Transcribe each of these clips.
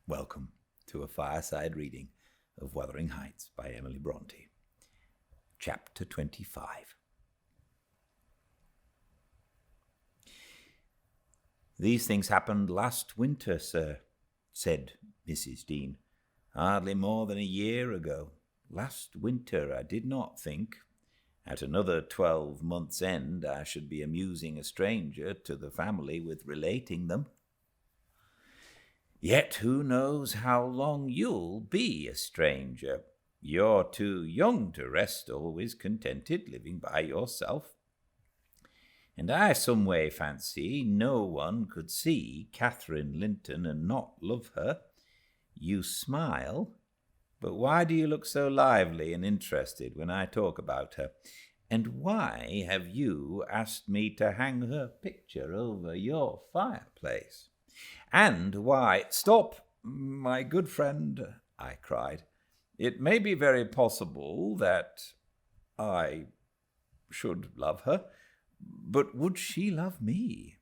Welcome to a fireside reading of Wuthering Heights by Emily Bronte. Chapter 25. "These things happened last winter, sir," said Mrs. Dean. "Hardly more than a year ago. Last winter I did not think, at another 12 months' end, I should be amusing a stranger to the family with relating them. Yet who knows how long you'll be a stranger? You're too young to rest always contented living by yourself. And I some way fancy no one could see Catherine Linton and not love her. You smile, but why do you look so lively and interested when I talk about her? And why have you asked me to hang her picture over your fireplace? And why—" "Stop, my good friend," I cried. "It may be very possible that I should love her, but would she love me?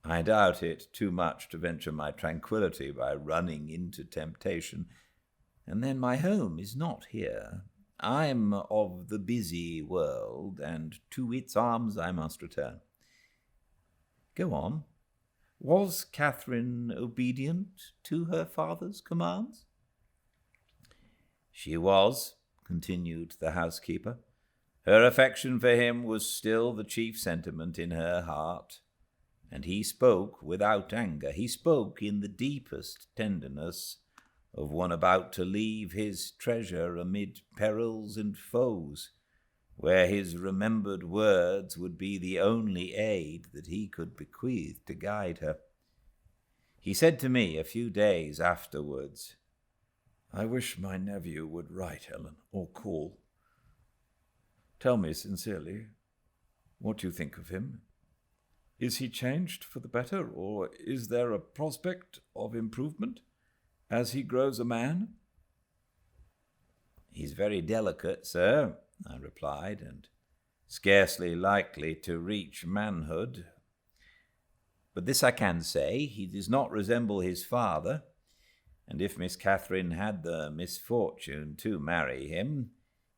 I doubt it too much to venture my tranquillity by running into temptation. And then my home is not here. I'm of the busy world, and to its arms I must return. Go on. Was Catherine obedient to her father's commands?" "She was," continued the housekeeper. "Her affection for him was still the chief sentiment in her heart, and he spoke without anger. He spoke in the deepest tenderness of one about to leave his treasure amid perils and foes, where his remembered words would be the only aid that he could bequeath to guide her. He said to me a few days afterwards, 'I wish my nephew would write, Ellen, or call. Tell me sincerely what you think of him. Is he changed for the better, or is there a prospect of improvement as he grows a man?' 'He's very delicate, sir,' I replied, 'and scarcely likely to reach manhood. But this I can say, he does not resemble his father, and if Miss Catherine had the misfortune to marry him,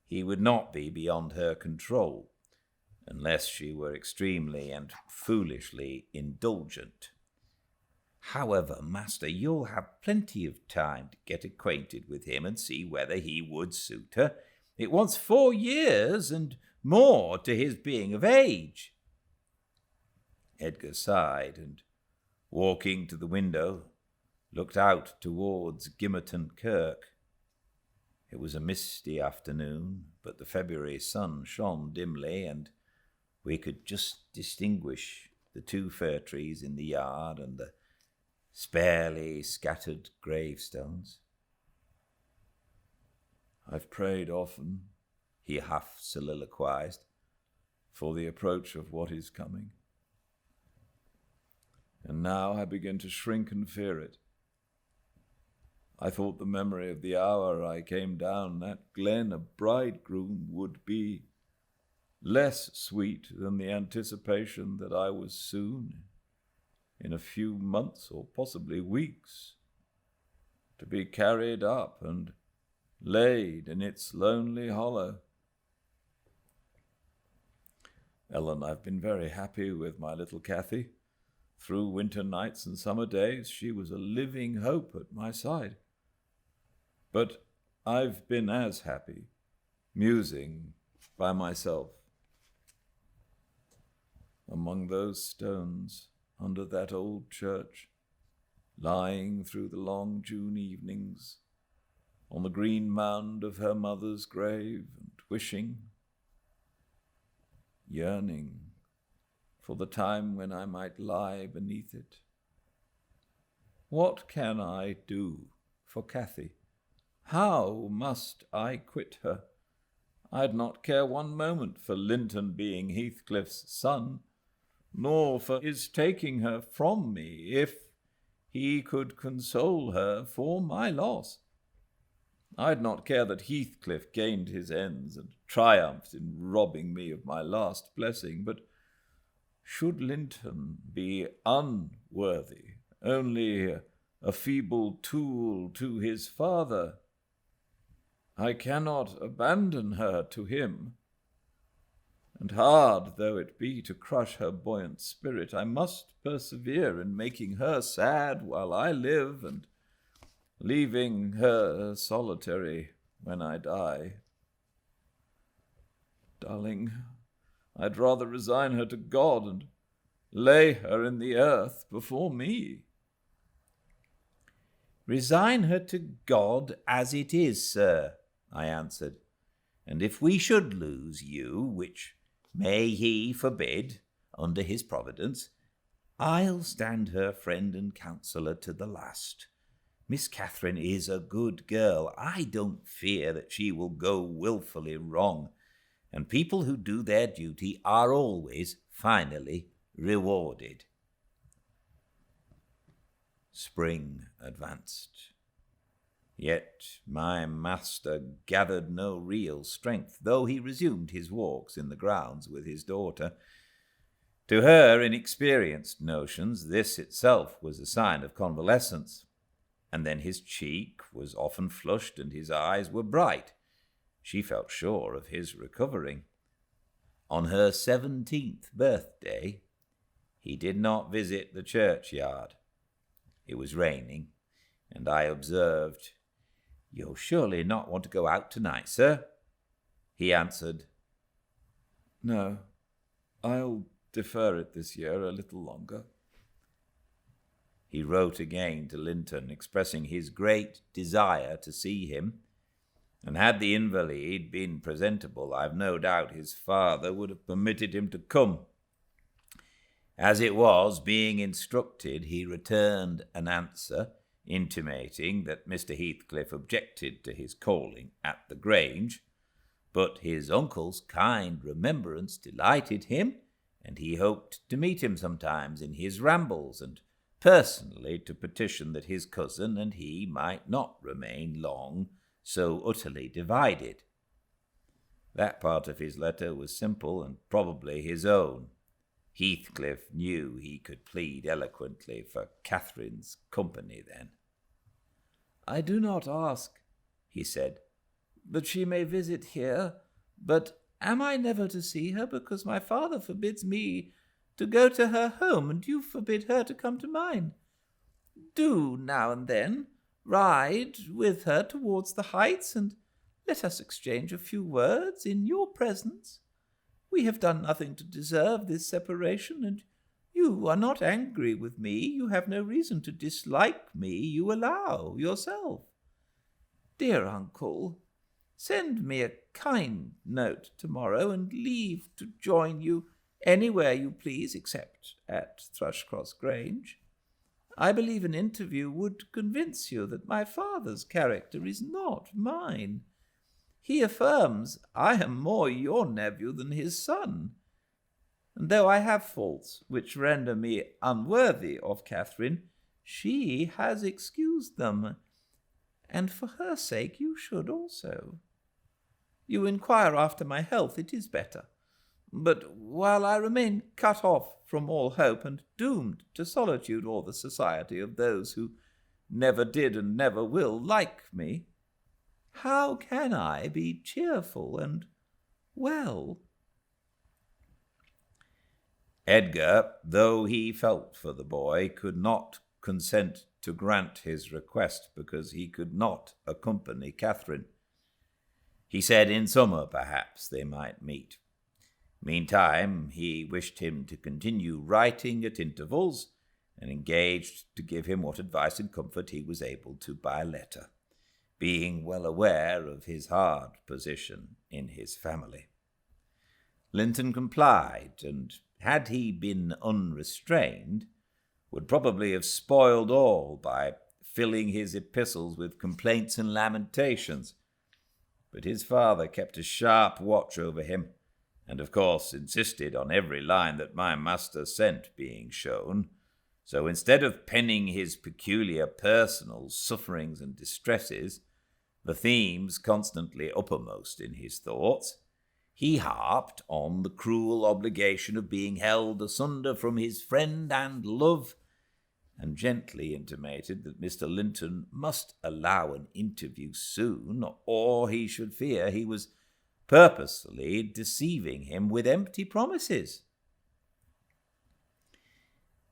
he would not be beyond her control, unless she were extremely and foolishly indulgent. However, master, you'll have plenty of time to get acquainted with him and see whether he would suit her. It wants 4 years and more to his being of age.' Edgar sighed, and, walking to the window, looked out towards Gimmerton Kirk. It was a misty afternoon, but the February sun shone dimly, and we could just distinguish the 2 fir trees in the yard and the sparely scattered gravestones. 'I've prayed often,' he half soliloquized, 'for the approach of what is coming. And now I begin to shrink and fear it. I thought the memory of the hour I came down that glen a bridegroom would be less sweet than the anticipation that I was soon, in a few months or possibly weeks, to be carried up and laid in its lonely hollow. Ellen, I've been very happy with my little Cathy. Through winter nights and summer days, she was a living hope at my side. But I've been as happy, musing by myself among those stones under that old church, lying through the long June evenings on the green mound of her mother's grave, and wishing, yearning for the time when I might lie beneath it. What can I do for Cathy? How must I quit her? I'd not care one moment for Linton being Heathcliff's son, nor for his taking her from me, if he could console her for my loss. I'd not care that Heathcliff gained his ends and triumphed in robbing me of my last blessing, but should Linton be unworthy only a feeble tool to his father. I cannot abandon her to him. And hard though it be to crush her buoyant spirit, I must persevere in making her sad while I live, and leaving her solitary when I die. Darling, I'd rather resign her to God and lay her in the earth before me. Resign her to God as it is, sir, I answered, and if we should lose you, which may he forbid, under his providence, I'll stand her friend and counsellor to the last. Miss Catherine is a good girl. I don't fear that she will go wilfully wrong, and people who do their duty are always finally rewarded. Spring advanced. Yet my master gathered no real strength, though he resumed his walks in the grounds with his daughter. To her inexperienced notions, this itself was a sign of convalescence. And then his cheek was often flushed and his eyes were bright. She felt sure of his recovering. On her 17th birthday, he did not visit the churchyard. It was raining, and I observed, "You'll surely not want to go out tonight, sir?" He answered, "No, I'll defer it this year a little longer." He wrote again to Linton, expressing his great desire to see him, and had the invalid been presentable, I've no doubt his father would have permitted him to come. As it was, being instructed, he returned an answer, intimating that Mr. Heathcliff objected to his calling at the Grange, but his uncle's kind remembrance delighted him, and he hoped to meet him sometimes in his rambles, and personally to petition that his cousin and he might not remain long so utterly divided. That part of his letter was simple and probably his own. Heathcliff knew he could plead eloquently for Catherine's company then. "I do not ask," he said, "that she may visit here, but am I never to see her because my father forbids me to go to her home and you forbid her to come to mine? Do now and then ride with her towards the heights and let us exchange a few words in your presence. We have done nothing to deserve this separation, and you are not angry with me. You have no reason to dislike me, you allow yourself. Dear uncle, send me a kind note tomorrow and leave to join you anywhere you please except at Thrushcross Grange. I believe an interview would convince you that my father's character is not mine. He affirms I am more your nephew than his son, and though I have faults which render me unworthy of Catherine, she has excused them, and for her sake you should also. You inquire after my health, it is better, but while I remain cut off from all hope and doomed to solitude or the society of those who never did and never will like me, how can I be cheerful and well?" Edgar, though he felt for the boy, could not consent to grant his request because he could not accompany Catherine. He said in summer, perhaps, they might meet. Meantime, he wished him to continue writing at intervals, and engaged to give him what advice and comfort he was able to by letter, being well aware of his hard position in his family. Linton complied, and had he been unrestrained, would probably have spoiled all by filling his epistles with complaints and lamentations. But his father kept a sharp watch over him, and of course insisted on every line that my master sent being shown. So instead of penning his peculiar personal sufferings and distresses, the themes constantly uppermost in his thoughts, he harped on the cruel obligation of being held asunder from his friend and love, and gently intimated that Mr. Linton must allow an interview soon, or he should fear he was purposely deceiving him with empty promises.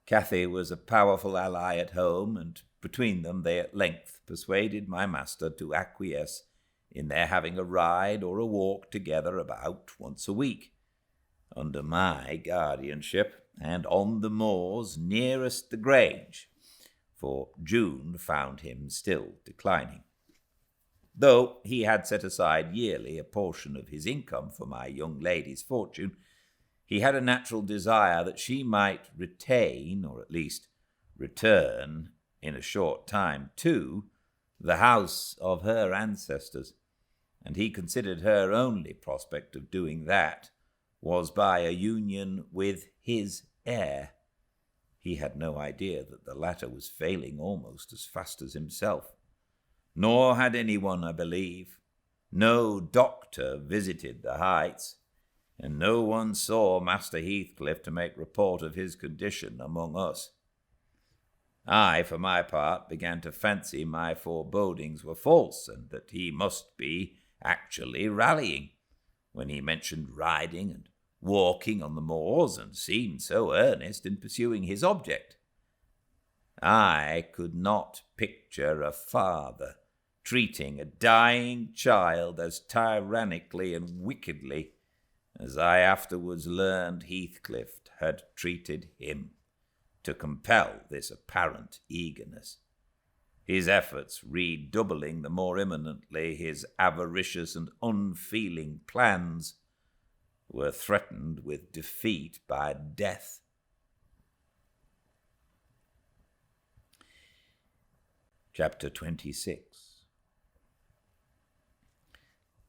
Cathy was a powerful ally at home, and between them they at length persuaded my master to acquiesce in their having a ride or a walk together about once a week, under my guardianship, and on the moors nearest the Grange, for June found him still declining. Though he had set aside yearly a portion of his income for my young lady's fortune, he had a natural desire that she might retain, or at least return, in a short time to the house of her ancestors, and he considered her only prospect of doing that was by a union with his heir. He had no idea that the latter was failing almost as fast as himself. Nor had anyone, I believe. No doctor visited the Heights, and no one saw Master Heathcliff to make report of his condition among us. I, for my part, began to fancy my forebodings were false, and that he must be actually rallying, when he mentioned riding and walking on the moors, and seemed so earnest in pursuing his object. I could not picture a father treating a dying child as tyrannically and wickedly as I afterwards learned Heathcliff had treated him, to compel this apparent eagerness, his efforts redoubling the more imminently his avaricious and unfeeling plans were threatened with defeat by death. Chapter 26.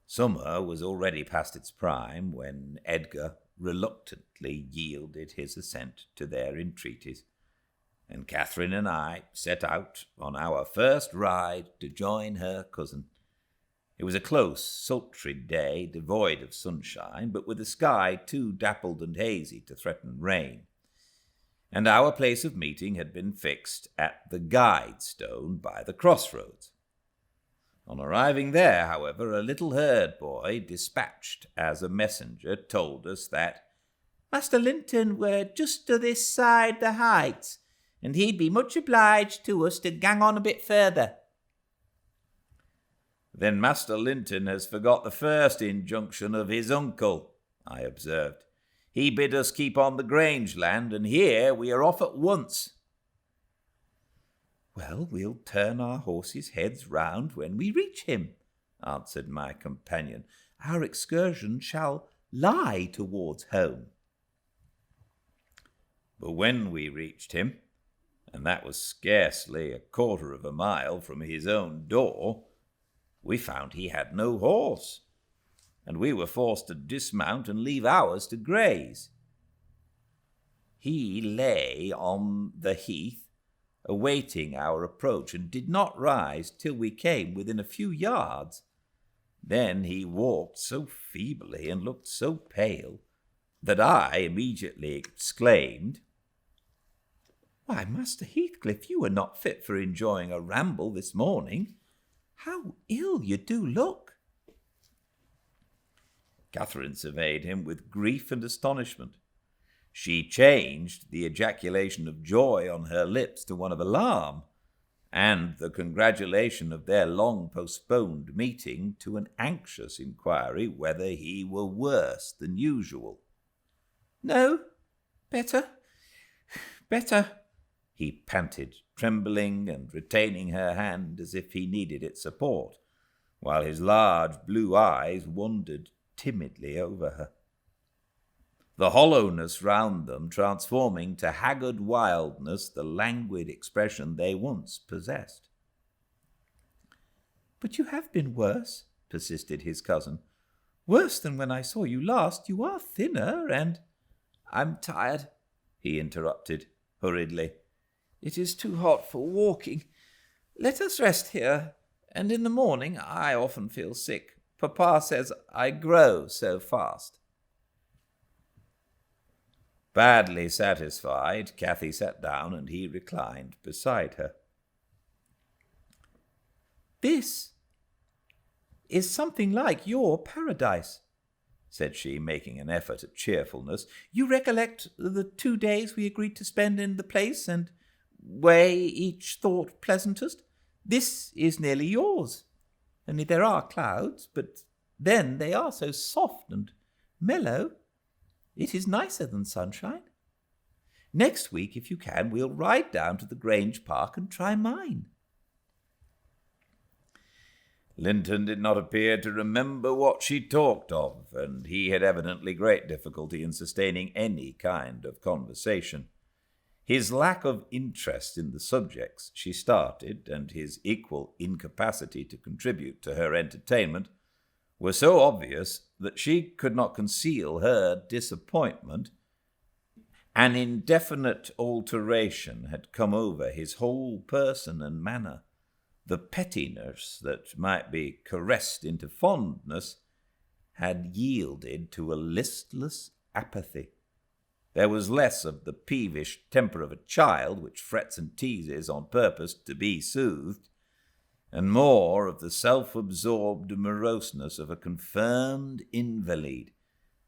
Summer was already past its prime when Edgar reluctantly yielded his assent to their entreaties, and Catherine and I set out on our first ride to join her cousin. It was a close, sultry day, devoid of sunshine, but with a sky too dappled and hazy to threaten rain, and our place of meeting had been fixed at the Guide Stone by the crossroads. On arriving there, however, a little herd boy, dispatched as a messenger, told us that Master Linton were just to this side the Heights, and he'd be much obliged to us to gang on a bit further. Then Master Linton has forgot the first injunction of his uncle, I observed. He bid us keep on the Grange land, and here we are off at once. Well, we'll turn our horses' heads round when we reach him, answered my companion. Our excursion shall lie towards home. But when we reached him, and that was scarcely a quarter of a mile from his own door, we found he had no horse, and we were forced to dismount and leave ours to graze. He lay on the heath, awaiting our approach, and did not rise till we came within a few yards. Then he walked so feebly and looked so pale that I immediately exclaimed, "Why, Master Heathcliff, you are not fit for enjoying a ramble this morning. How ill you do look!" Catherine surveyed him with grief and astonishment. She changed the ejaculation of joy on her lips to one of alarm, and the congratulation of their long-postponed meeting to an anxious inquiry whether he were worse than usual. "No, better, he panted, trembling and retaining her hand as if he needed its support, while his large blue eyes wandered timidly over her, the hollowness round them transforming to haggard wildness the languid expression they once possessed. "But you have been worse," persisted his cousin. "Worse than when I saw you last. You are thinner and—" "I'm tired," he interrupted hurriedly. "It is too hot for walking. Let us rest here, and in the morning I often feel sick. Papa says I grow so fast." Badly satisfied, Cathy sat down and he reclined beside her. "This is something like your paradise," said she, making an effort at cheerfulness. "You recollect the 2 days we agreed to spend in the place and way each thought pleasantest? This is nearly yours. Only there are clouds, but then they are so soft and mellow. It is nicer than sunshine. Next week, if you can, we'll ride down to the Grange Park and try mine." Linton did not appear to remember what she talked of, and he had evidently great difficulty in sustaining any kind of conversation. His lack of interest in the subjects she started, and his equal incapacity to contribute to her entertainment, were so obvious that she could not conceal her disappointment. An indefinite alteration had come over his whole person and manner. The pettiness that might be caressed into fondness had yielded to a listless apathy. There was less of the peevish temper of a child which frets and teases on purpose to be soothed, and more of the self-absorbed moroseness of a confirmed invalid,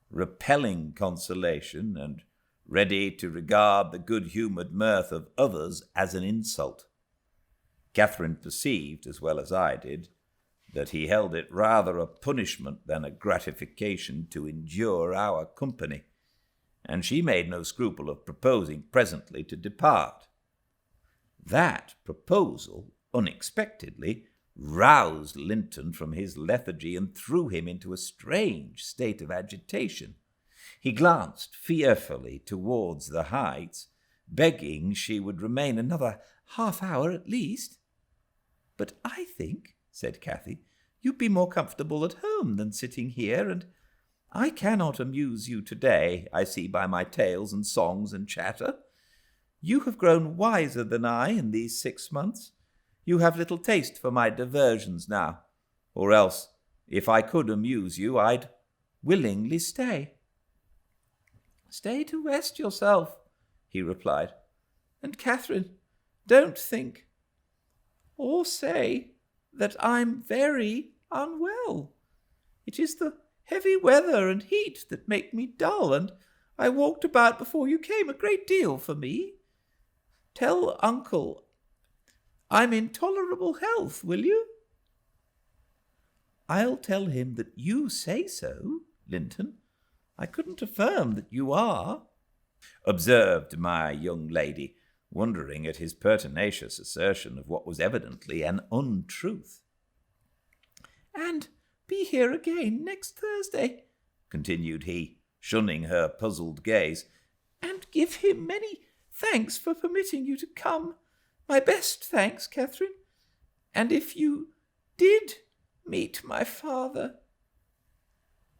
repelling consolation and ready to regard the good-humoured mirth of others as an insult. Catherine perceived, as well as I did, that he held it rather a punishment than a gratification to endure our company, and she made no scruple of proposing presently to depart. That proposal, unexpectedly, roused Linton from his lethargy and threw him into a strange state of agitation. He glanced fearfully towards the heights, begging she would remain another half-hour at least. "But I think," said Cathy, "you'd be more comfortable at home than sitting here, and I cannot amuse you today, I see by my tales and songs and chatter. You have grown wiser than I in these 6 months. You have little taste for my diversions now, or else, if I could amuse you, I'd willingly stay." "Stay to rest yourself," he replied. "And, Catherine, don't think or say that I'm very unwell. It is the heavy weather and heat that make me dull, and I walked about before you came a great deal for me. Tell Uncle I'm in tolerable health, will you?" "I'll tell him that you say so, Linton. I couldn't affirm that you are," observed my young lady, wondering at his pertinacious assertion of what was evidently an untruth. "And be here again next Thursday," continued he, shunning her puzzled gaze, "and give him many thanks for permitting you to come. My best thanks, Catherine. And if you did meet my father,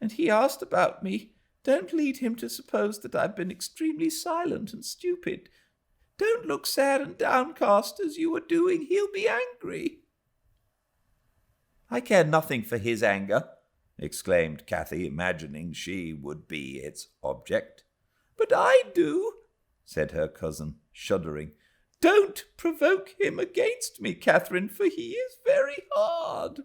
and he asked about me, don't lead him to suppose that I've been extremely silent and stupid. Don't look sad and downcast as you were doing. He'll be angry." "I care nothing for his anger," exclaimed Cathy, imagining she would be its object. "But I do," said her cousin, shuddering. "Don't provoke him against me, Catherine, for he is very hard."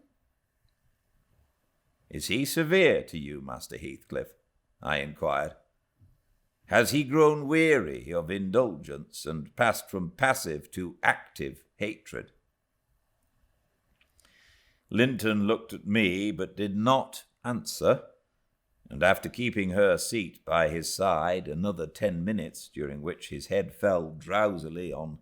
"Is he severe to you, Master Heathcliff?" I inquired. "Has he grown weary of indulgence and passed from passive to active hatred?" Linton looked at me, but did not answer, and after keeping her seat by his side another 10 minutes, during which his head fell drowsily on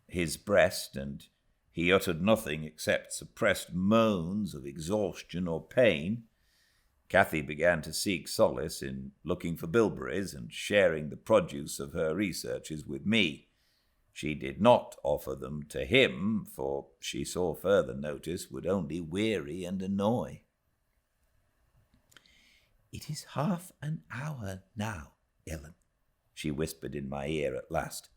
his breast, and he uttered nothing except suppressed moans of exhaustion or pain, Cathy began to seek solace in looking for bilberries and sharing the produce of her researches with me. She did not offer them to him, for she saw further notice would only weary and annoy. "It is half an hour now, Ellen," she whispered in my ear at last.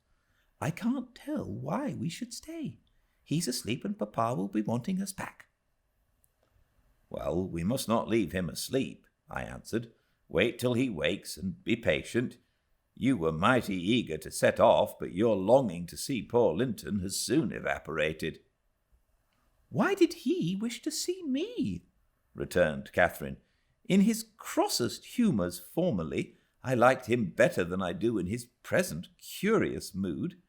"I can't tell why we should stay. He's asleep and Papa will be wanting us back." "Well, we must not leave him asleep," I answered. "Wait till he wakes and be patient. You were mighty eager to set off, but your longing to see poor Linton has soon evaporated." "Why did he wish to see me?" returned Catherine. "In his crossest humours formerly, I liked him better than I do in his present curious mood.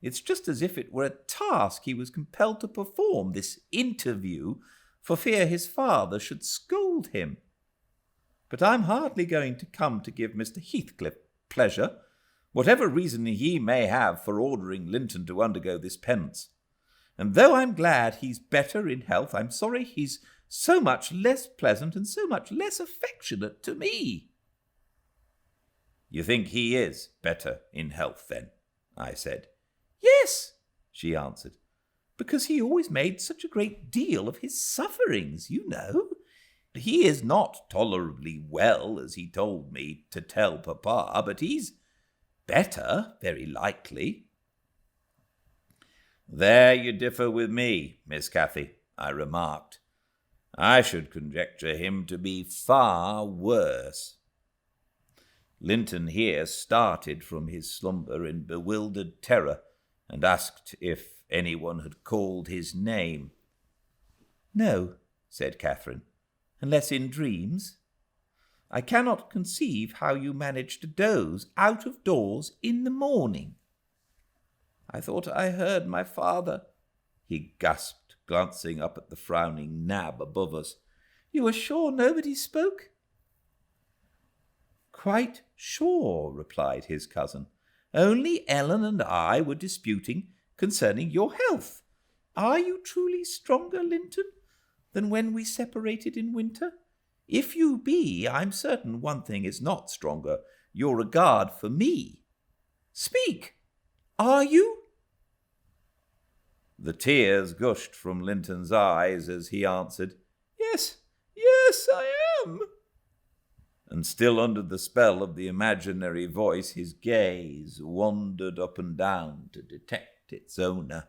It's just as if it were a task he was compelled to perform, this interview, for fear his father should scold him. But I'm hardly going to come to give Mr. Heathcliff pleasure, whatever reason he may have for ordering Linton to undergo this penance. And though I'm glad he's better in health, I'm sorry he's so much less pleasant and so much less affectionate to me." "You think he is better in health, then?" I said. "Yes," she answered, "because he always made such a great deal of his sufferings, you know. He is not tolerably well, as he told me to tell Papa, but he's better, very likely." "There you differ with me, Miss Cathy," I remarked. "I should conjecture him to be far worse." Linton here started from his slumber in bewildered terror, and asked if anyone had called his name. "No," said Catherine, "unless in dreams. I cannot conceive how you manage to doze out of doors in the morning." "I thought I heard my father," he gasped, glancing up at the frowning Nab above us. "You are sure nobody spoke?" "Quite sure," replied his cousin. "Only Ellen and I were disputing concerning your health. Are you truly stronger, Linton, than when we separated in winter? If you be, I'm certain one thing is not stronger, your regard for me. Speak! Are you?" The tears gushed from Linton's eyes as he answered, Yes, I am." and still under the spell of the imaginary voice, his gaze wandered up and down to detect its owner.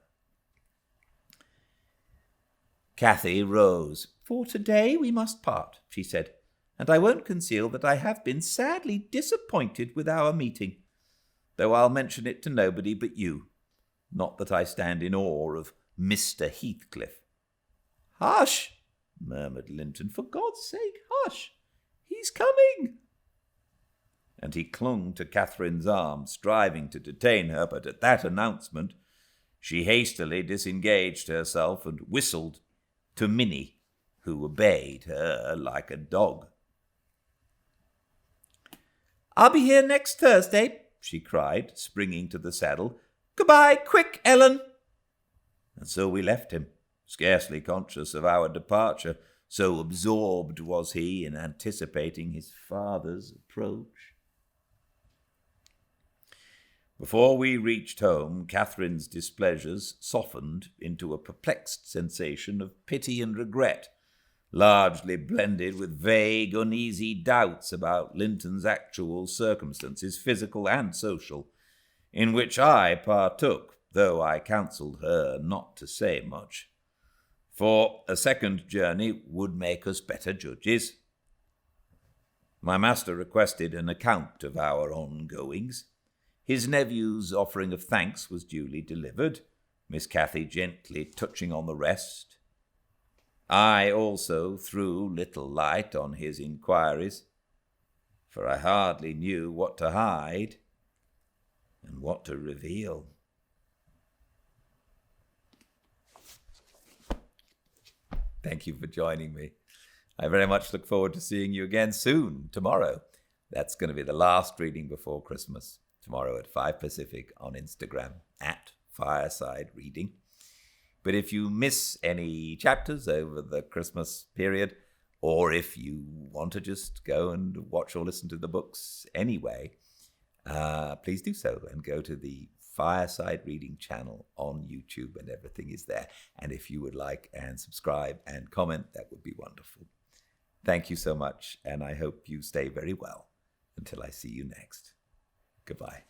Cathy rose. "For today we must part," she said, "and I won't conceal that I have been sadly disappointed with our meeting, though I'll mention it to nobody but you. Not that I stand in awe of Mr. Heathcliff." "Hush!" murmured Linton. "For God's sake, hush! He's coming!" And he clung to Catherine's arm, striving to detain her, but at that announcement she hastily disengaged herself and whistled to Minnie, who obeyed her like a dog. "I'll be here next Thursday," she cried, springing to the saddle. "Goodbye, quick, Ellen!" And so we left him, scarcely conscious of our departure, so absorbed was he in anticipating his father's approach. Before we reached home, Catherine's displeasures softened into a perplexed sensation of pity and regret, largely blended with vague, uneasy doubts about Linton's actual circumstances, physical and social, in which I partook, though I counselled her not to say much. For a second journey would make us better judges. My master requested an account of our ongoings. His nephew's offering of thanks was duly delivered, Miss Cathy gently touching on the rest. I also threw little light on his inquiries, for I hardly knew what to hide and what to reveal. Thank you for joining me. I very much look forward to seeing you again soon, tomorrow. That's going to be the last reading before Christmas, tomorrow at 5 Pacific on Instagram, at Fireside Reading. But if you miss any chapters over the Christmas period, or if you want to just go and watch or listen to the books anyway, please do so and go to the Fireside Reading channel on YouTube, and everything is there. And if you would like and subscribe and comment, that would be wonderful. Thank you so much, and I hope you stay very well until I see you next. Goodbye.